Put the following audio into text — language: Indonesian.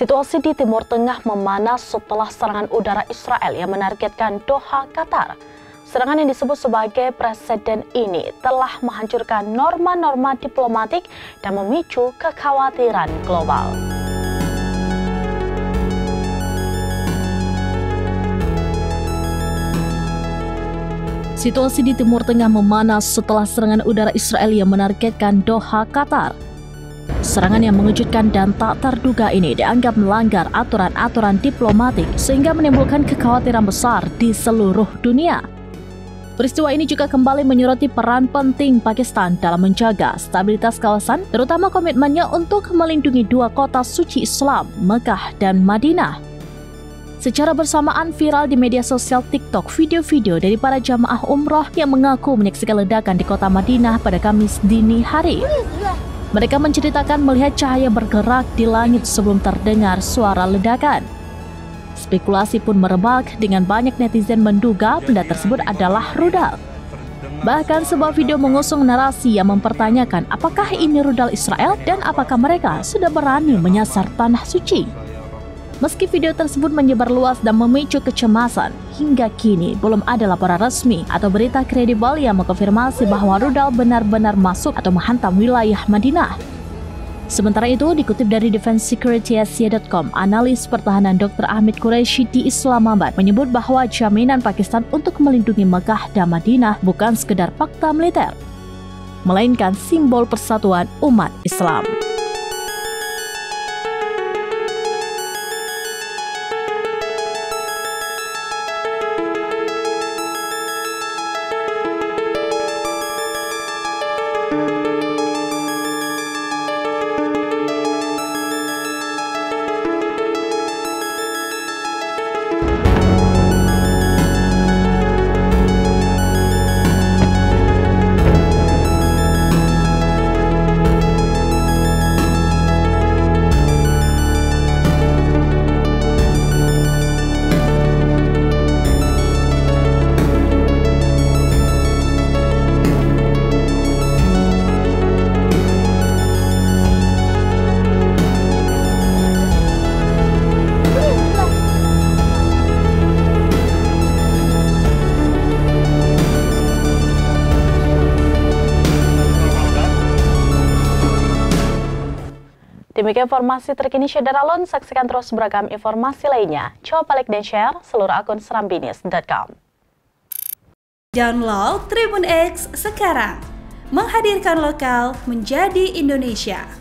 Situasi di Timur Tengah memanas setelah serangan udara Israel yang menargetkan Doha, Qatar. Serangan yang disebut sebagai presiden ini telah menghancurkan norma-norma diplomatik dan memicu kekhawatiran global. Situasi di Timur Tengah memanas setelah serangan udara Israel yang menargetkan Doha, Qatar. Serangan yang mengejutkan dan tak terduga ini dianggap melanggar aturan-aturan diplomatik sehingga menimbulkan kekhawatiran besar di seluruh dunia. Peristiwa ini juga kembali menyoroti peran penting Pakistan dalam menjaga stabilitas kawasan, terutama komitmennya untuk melindungi dua kota suci Islam, Mekah dan Madinah. Secara bersamaan viral di media sosial TikTok video-video dari para jamaah umroh yang mengaku menyaksikan ledakan di kota Madinah pada Kamis dini hari. Mereka menceritakan melihat cahaya bergerak di langit sebelum terdengar suara ledakan. Spekulasi pun merebak dengan banyak netizen menduga benda tersebut adalah rudal. Bahkan sebuah video mengusung narasi yang mempertanyakan apakah ini rudal Israel dan apakah mereka sudah berani menyasar tanah suci. Meski video tersebut menyebar luas dan memicu kecemasan, hingga kini belum ada laporan resmi atau berita kredibel yang mengkonfirmasi bahwa rudal benar-benar masuk atau menghantam wilayah Madinah. Sementara itu, dikutip dari defense-security-asia.com, analis pertahanan Dr. Ahmed Qureshi di Islamabad menyebut bahwa jaminan Pakistan untuk melindungi Mekah dan Madinah bukan sekedar fakta militer, melainkan simbol persatuan umat Islam. Demikian informasi terkini Syederalon, saksikan terus beragam informasi lainnya. Coba like dan share seluruh akun serambinews.com. Download Tribun X sekarang, menghadirkan lokal menjadi Indonesia.